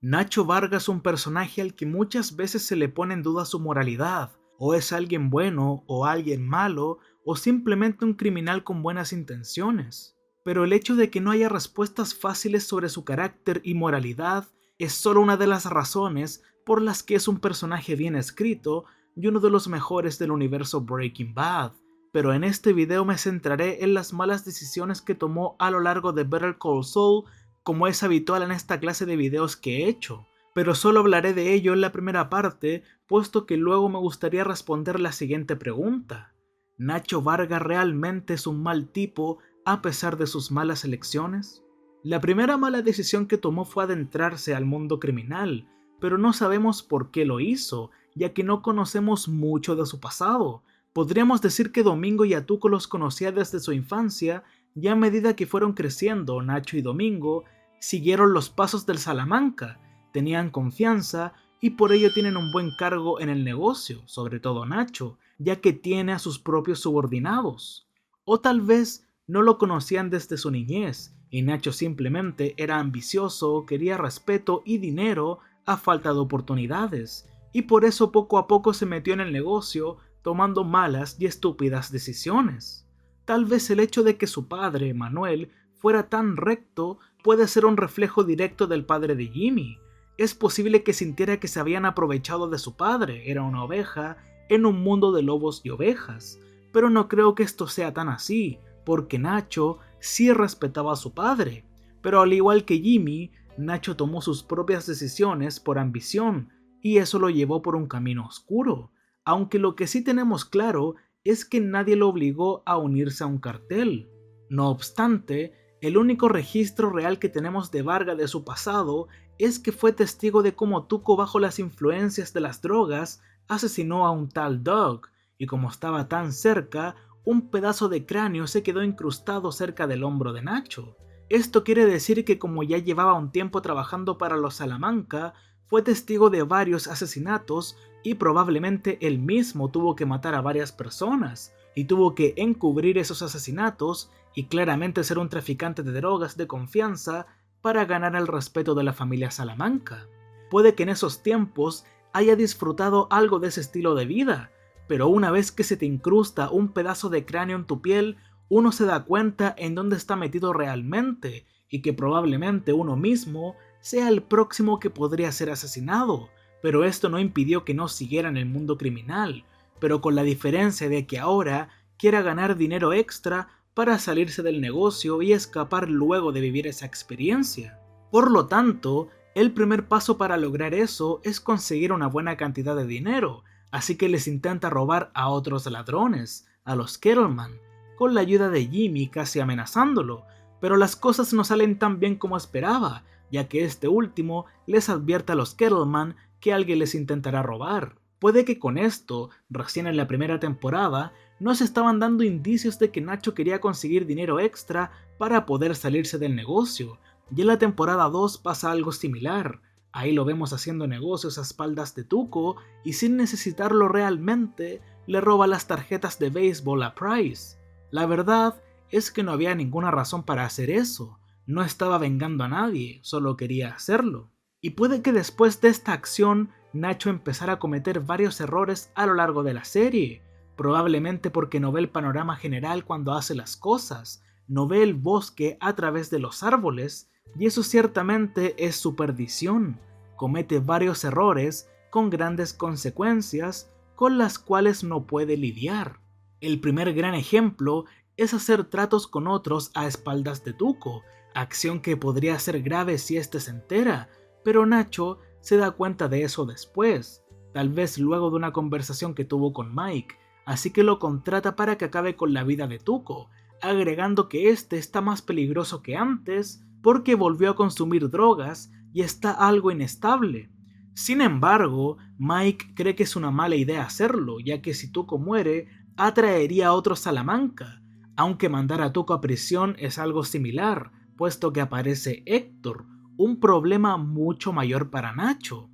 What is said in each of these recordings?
Nacho Vargas es un personaje al que muchas veces se le pone en duda su moralidad, o es alguien bueno o alguien malo, o simplemente un criminal con buenas intenciones. Pero el hecho de que no haya respuestas fáciles sobre su carácter y moralidad es solo una de las razones por las que es un personaje bien escrito y uno de los mejores del universo Breaking Bad. Pero en este video me centraré en las malas decisiones que tomó a lo largo de Better Call Saul, como es habitual en esta clase de videos que he hecho, pero solo hablaré de ello en la primera parte, puesto que luego me gustaría responder la siguiente pregunta. ¿Nacho Varga realmente es un mal tipo a pesar de sus malas elecciones? La primera mala decisión que tomó fue adentrarse al mundo criminal, pero no sabemos por qué lo hizo, ya que no conocemos mucho de su pasado. Podríamos decir que Domingo y Atuco los conocía desde su infancia, y a medida que fueron creciendo, Nacho y Domingo siguieron los pasos del Salamanca, tenían confianza y por ello tienen un buen cargo en el negocio, sobre todo Nacho, ya que tiene a sus propios subordinados. O tal vez no lo conocían desde su niñez y Nacho simplemente era ambicioso, quería respeto y dinero a falta de oportunidades, y por eso poco a poco se metió en el negocio tomando malas y estúpidas decisiones. Tal vez el hecho de que su padre, Manuel, fuera tan recto puede ser un reflejo directo del padre de Jimmy. Es posible que sintiera que se habían aprovechado de su padre, era una oveja, en un mundo de lobos y ovejas. Pero no creo que esto sea tan así, porque Nacho sí respetaba a su padre. Pero al igual que Jimmy, Nacho tomó sus propias decisiones por ambición, y eso lo llevó por un camino oscuro. Aunque lo que sí tenemos claro es que nadie lo obligó a unirse a un cartel. No obstante, el único registro real que tenemos de Varga de su pasado es que fue testigo de cómo Tuco, bajo las influencias de las drogas, asesinó a un tal Doug, y como estaba tan cerca, un pedazo de cráneo se quedó incrustado cerca del hombro de Nacho. Esto quiere decir que como ya llevaba un tiempo trabajando para los Salamanca, fue testigo de varios asesinatos y probablemente él mismo tuvo que matar a varias personas y tuvo que encubrir esos asesinatos y claramente ser un traficante de drogas de confianza para ganar el respeto de la familia Salamanca. Puede que en esos tiempos haya disfrutado algo de ese estilo de vida, pero una vez que se te incrusta un pedazo de cráneo en tu piel, uno se da cuenta en dónde está metido realmente y que probablemente uno mismo sea el próximo que podría ser asesinado, pero esto no impidió que no siguiera en el mundo criminal, pero con la diferencia de que ahora quiera ganar dinero extra para salirse del negocio y escapar luego de vivir esa experiencia. Por lo tanto, el primer paso para lograr eso es conseguir una buena cantidad de dinero, así que les intenta robar a otros ladrones, a los Kettleman, con la ayuda de Jimmy casi amenazándolo, pero las cosas no salen tan bien como esperaba, ya que este último les advierte a los Kettleman que alguien les intentará robar. Puede que con esto, recién en la primera temporada, nos estaban dando indicios de que Nacho quería conseguir dinero extra para poder salirse del negocio, y en la temporada 2 pasa algo similar. Ahí lo vemos haciendo negocios a espaldas de Tuco y sin necesitarlo realmente, le roba las tarjetas de béisbol a Price. La verdad es que no había ninguna razón para hacer eso, no estaba vengando a nadie, solo quería hacerlo. Y puede que después de esta acción, Nacho empezara a cometer varios errores a lo largo de la serie, probablemente porque no ve el panorama general cuando hace las cosas, no ve el bosque a través de los árboles, y eso ciertamente es su perdición. Comete varios errores con grandes consecuencias con las cuales no puede lidiar. El primer gran ejemplo es hacer tratos con otros a espaldas de Tuco, acción que podría ser grave si éste se entera, pero Nacho se da cuenta de eso después, tal vez luego de una conversación que tuvo con Mike, así que lo contrata para que acabe con la vida de Tuco, agregando que este está más peligroso que antes porque volvió a consumir drogas y está algo inestable. Sin embargo, Mike cree que es una mala idea hacerlo, ya que si Tuco muere, atraería a otro Salamanca, aunque mandar a Tuco a prisión es algo similar, puesto que aparece Héctor, un problema mucho mayor para Nacho.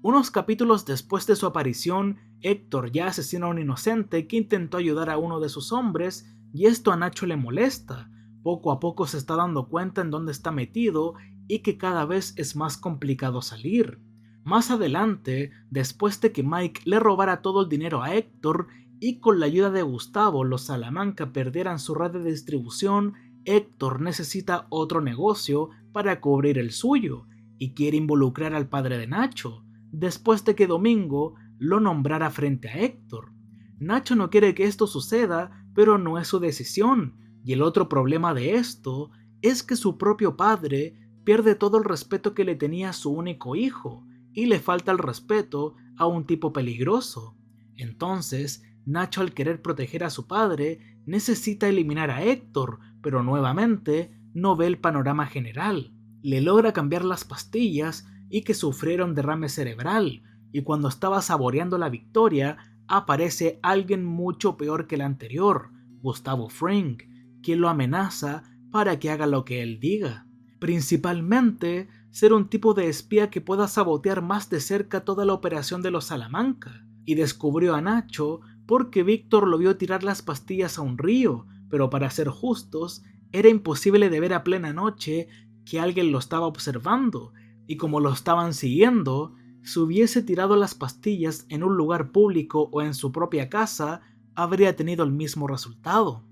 Unos capítulos después de su aparición, Héctor ya asesina a un inocente que intentó ayudar a uno de sus hombres y esto a Nacho le molesta. Poco a poco se está dando cuenta en dónde está metido y que cada vez es más complicado salir. Más adelante, después de que Mike le robara todo el dinero a Héctor y con la ayuda de Gustavo los Salamanca perdieran su red de distribución, Héctor necesita otro negocio para cubrir el suyo y quiere involucrar al padre de Nacho, después de que Domingo lo nombrara frente a Héctor. Nacho no quiere que esto suceda, pero no es su decisión, y el otro problema de esto es que su propio padre pierde todo el respeto que le tenía a su único hijo, y le falta el respeto a un tipo peligroso. Entonces, Nacho, al querer proteger a su padre, necesita eliminar a Héctor, pero nuevamente no ve el panorama general. Le logra cambiar las pastillas y que sufrieron derrame cerebral, y cuando estaba saboreando la victoria, aparece alguien mucho peor que el anterior, Gustavo Fring, quien lo amenaza para que haga lo que él diga. Principalmente, ser un tipo de espía que pueda sabotear más de cerca toda la operación de los Salamanca, y descubrió a Nacho porque Víctor lo vio tirar las pastillas a un río, pero para ser justos, era imposible de ver a plena noche que alguien lo estaba observando, y como lo estaban siguiendo, si hubiese tirado las pastillas en un lugar público o en su propia casa, habría tenido el mismo resultado.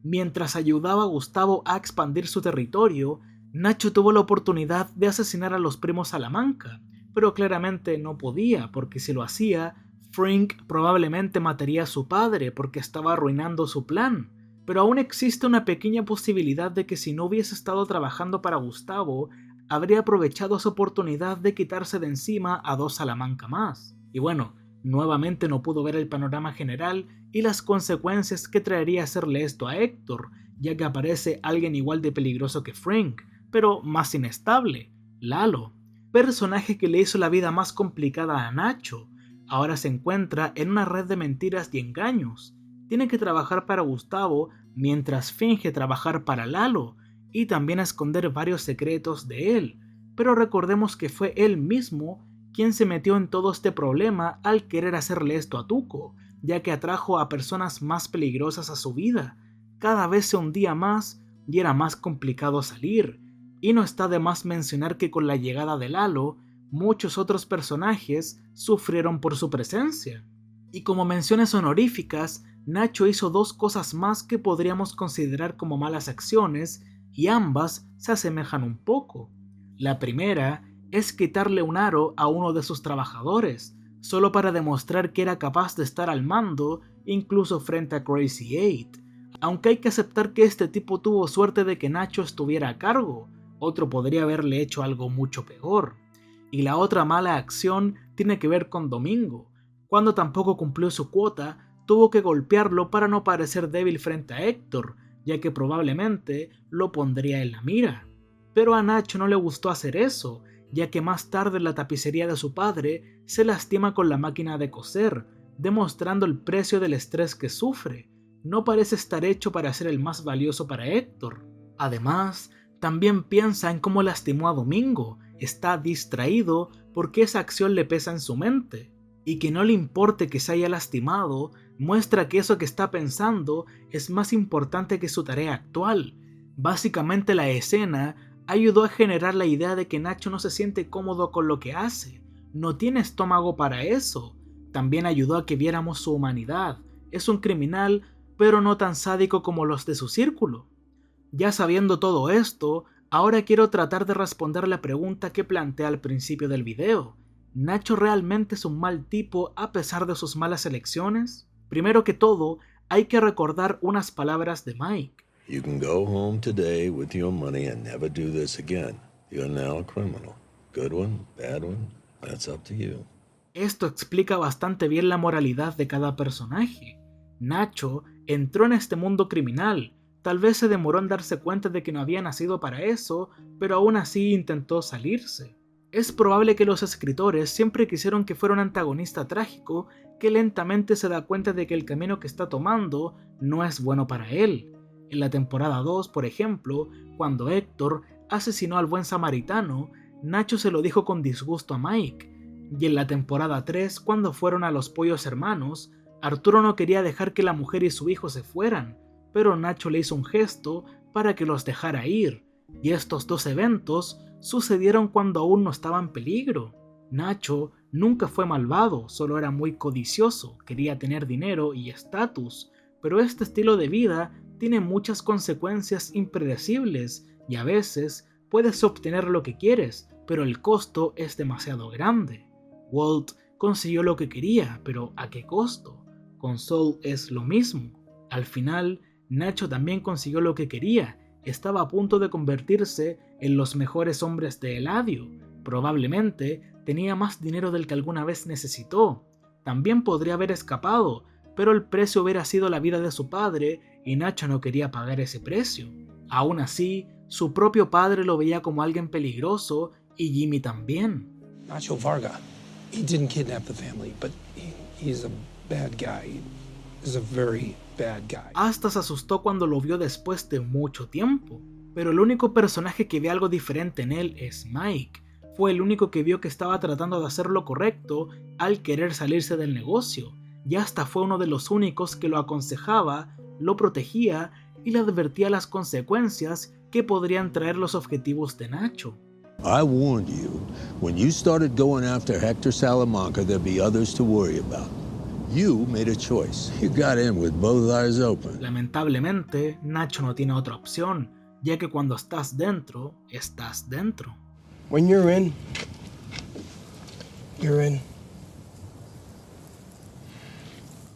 Mientras ayudaba a Gustavo a expandir su territorio, Nacho tuvo la oportunidad de asesinar a los primos Salamanca, pero claramente no podía, porque si lo hacía, Frink probablemente mataría a su padre porque estaba arruinando su plan. Pero aún existe una pequeña posibilidad de que si no hubiese estado trabajando para Gustavo, habría aprovechado su oportunidad de quitarse de encima a 2 Salamanca más. Y bueno, nuevamente no pudo ver el panorama general y las consecuencias que traería hacerle esto a Héctor, ya que aparece alguien igual de peligroso que Frank, pero más inestable, Lalo, personaje que le hizo la vida más complicada a Nacho. Ahora se encuentra en una red de mentiras y engaños. Tiene que trabajar para Gustavo mientras finge trabajar para Lalo, y también esconder varios secretos de él, pero recordemos que fue él mismo quien se metió en todo este problema al querer hacerle esto a Tuco, ya que atrajo a personas más peligrosas a su vida. Cada vez se hundía más y era más complicado salir, y no está de más mencionar que con la llegada de Lalo, muchos otros personajes sufrieron por su presencia. Y como menciones honoríficas, Nacho hizo 2 cosas más que podríamos considerar como malas acciones, y ambas se asemejan un poco. La primera es quitarle un aro a uno de sus trabajadores, solo para demostrar que era capaz de estar al mando incluso frente a Crazy 8. Aunque hay que aceptar que este tipo tuvo suerte de que Nacho estuviera a cargo, otro podría haberle hecho algo mucho peor. Y la otra mala acción tiene que ver con Domingo. Cuando tampoco cumplió su cuota, tuvo que golpearlo para no parecer débil frente a Héctor, ya que probablemente lo pondría en la mira. Pero a Nacho no le gustó hacer eso, ya que más tarde en la tapicería de su padre se lastima con la máquina de coser, demostrando el precio del estrés que sufre. No parece estar hecho para ser el más valioso para Héctor. Además, también piensa en cómo lastimó a Domingo, está distraído porque esa acción le pesa en su mente. Y que no le importe que se haya lastimado, muestra que eso que está pensando es más importante que su tarea actual. Básicamente la escena ayudó a generar la idea de que Nacho no se siente cómodo con lo que hace, no tiene estómago para eso. También ayudó a que viéramos su humanidad, es un criminal, pero no tan sádico como los de su círculo. Ya sabiendo todo esto, ahora quiero tratar de responder la pregunta que planteé al principio del video. ¿Nacho realmente es un mal tipo a pesar de sus malas elecciones? Primero que todo, hay que recordar unas palabras de Mike. You can go home today with your money and never do this again. You're now a criminal. Good one, bad one, that's up to you. Esto explica bastante bien la moralidad de cada personaje. Nacho entró en este mundo criminal, tal vez se demoró en darse cuenta de que no había nacido para eso, pero aún así intentó salirse. Es probable que los escritores siempre quisieron que fuera un antagonista trágico que lentamente se da cuenta de que el camino que está tomando no es bueno para él. En la temporada 2, por ejemplo, cuando Héctor asesinó al buen samaritano, Nacho se lo dijo con disgusto a Mike. Y en la temporada 3, cuando fueron a los Pollos Hermanos, Arturo no quería dejar que la mujer y su hijo se fueran, pero Nacho le hizo un gesto para que los dejara ir. Y estos dos eventos sucedieron cuando aún no estaba en peligro. Nacho nunca fue malvado, solo era muy codicioso, quería tener dinero y estatus, pero este estilo de vida tiene muchas consecuencias impredecibles y a veces puedes obtener lo que quieres, pero el costo es demasiado grande. Walt consiguió lo que quería, pero ¿a qué costo? Con Saul es lo mismo. Al final, Nacho también consiguió lo que quería, estaba a punto de convertirse en los mejores hombres de Eladio. Probablemente tenía más dinero del que alguna vez necesitó. También podría haber escapado, pero el precio hubiera sido la vida de su padre y Nacho no quería pagar ese precio. Aún así, su propio padre lo veía como alguien peligroso y Jimmy también. Nacho Varga, he didn't kidnap the family, but he's a bad guy. He's a very bad guy. Hasta se asustó cuando lo vio después de mucho tiempo. Pero el único personaje que ve algo diferente en él es Mike. Fue el único que vio que estaba tratando de hacer lo correcto al querer salirse del negocio. Y hasta fue uno de los únicos que lo aconsejaba, lo protegía y le advertía las consecuencias que podrían traer los objetivos de Nacho. I warned you, when you started going after Hector Salamanca, there'd be others to worry about. You made a choice. You got in with both eyes open. Lamentablemente, Nacho no tiene otra opción, ya que cuando estás dentro, estás dentro. When you're in, you're in.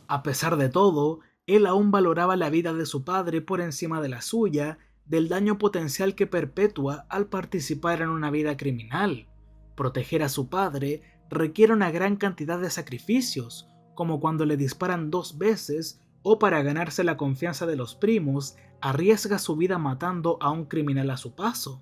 A pesar de todo, él aún valoraba la vida de su padre por encima de la suya, del daño potencial que perpetúa al participar en una vida criminal. Proteger a su padre requiere una gran cantidad de sacrificios, como cuando le disparan 2 veces o para ganarse la confianza de los primos, arriesga su vida matando a un criminal a su paso.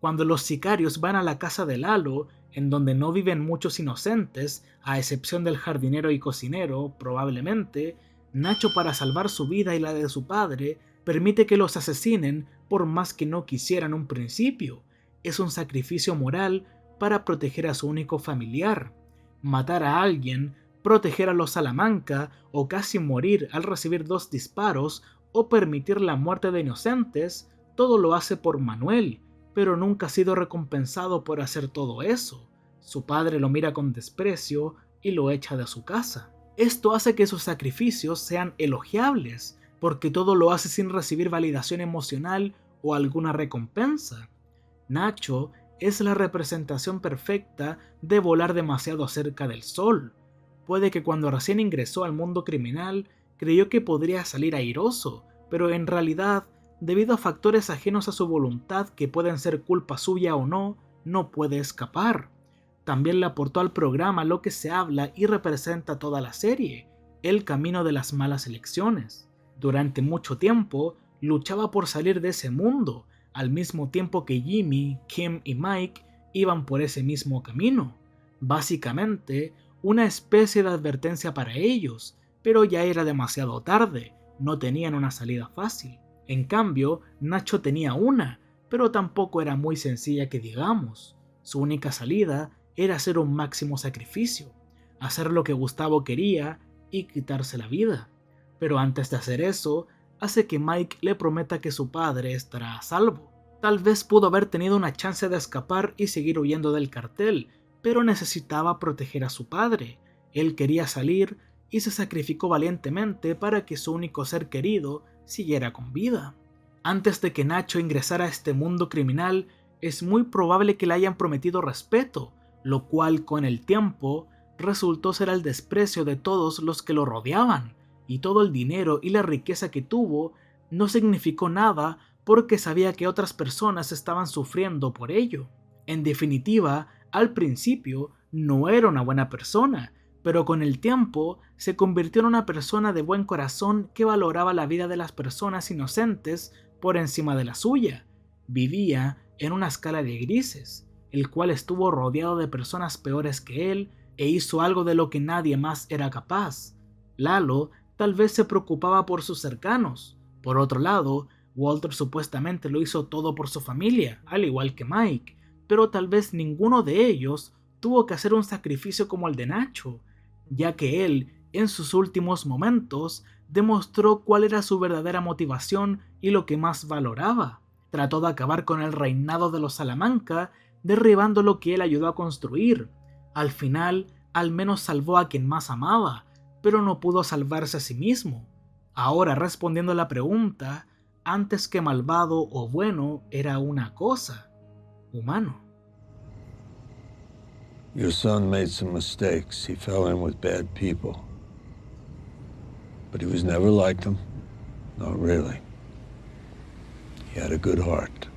Cuando los sicarios van a la casa de Lalo, en donde no viven muchos inocentes, a excepción del jardinero y cocinero, probablemente, Nacho, para salvar su vida y la de su padre, permite que los asesinen por más que no quisieran en un principio. Es un sacrificio moral para proteger a su único familiar. Matar a alguien, proteger a los Salamanca o casi morir al recibir 2 disparos o permitir la muerte de inocentes, todo lo hace por Manuel, pero nunca ha sido recompensado por hacer todo eso. Su padre lo mira con desprecio y lo echa de su casa. Esto hace que sus sacrificios sean elogiables, porque todo lo hace sin recibir validación emocional o alguna recompensa. Nacho es la representación perfecta de volar demasiado cerca del sol. Puede que cuando recién ingresó al mundo criminal creyó que podría salir airoso, pero en realidad, debido a factores ajenos a su voluntad que pueden ser culpa suya o no, no puede escapar. También le aportó al programa lo que se habla y representa toda la serie, el camino de las malas elecciones. Durante mucho tiempo, luchaba por salir de ese mundo, al mismo tiempo que Jimmy, Kim y Mike iban por ese mismo camino. Básicamente, una especie de advertencia para ellos, pero ya era demasiado tarde, no tenían una salida fácil. En cambio, Nacho tenía una, pero tampoco era muy sencilla que digamos. Su única salida era hacer un máximo sacrificio, hacer lo que Gustavo quería y quitarse la vida. Pero antes de hacer eso, hace que Mike le prometa que su padre estará a salvo. Tal vez pudo haber tenido una chance de escapar y seguir huyendo del cartel, pero necesitaba proteger a su padre. Él quería salir y se sacrificó valientemente para que su único ser querido siguiera con vida. Antes de que Nacho ingresara a este mundo criminal, es muy probable que le hayan prometido respeto, lo cual con el tiempo resultó ser el desprecio de todos los que lo rodeaban, y todo el dinero y la riqueza que tuvo no significó nada porque sabía que otras personas estaban sufriendo por ello. En definitiva, al principio no era una buena persona, pero con el tiempo se convirtió en una persona de buen corazón que valoraba la vida de las personas inocentes por encima de la suya. Vivía en una escala de grises, el cual estuvo rodeado de personas peores que él e hizo algo de lo que nadie más era capaz. Lalo tal vez se preocupaba por sus cercanos. Por otro lado, Walter supuestamente lo hizo todo por su familia, al igual que Mike, pero tal vez ninguno de ellos tuvo que hacer un sacrificio como el de Nacho, ya que él, en sus últimos momentos, demostró cuál era su verdadera motivación y lo que más valoraba. Trató de acabar con el reinado de los Salamanca, derribando lo que él ayudó a construir. Al final, al menos salvó a quien más amaba, pero no pudo salvarse a sí mismo. Ahora, respondiendo a la pregunta, antes que malvado o bueno, era una cosa: humano. Your son made some mistakes. He fell in with bad people. But he was never like them. Not really. He had a good heart.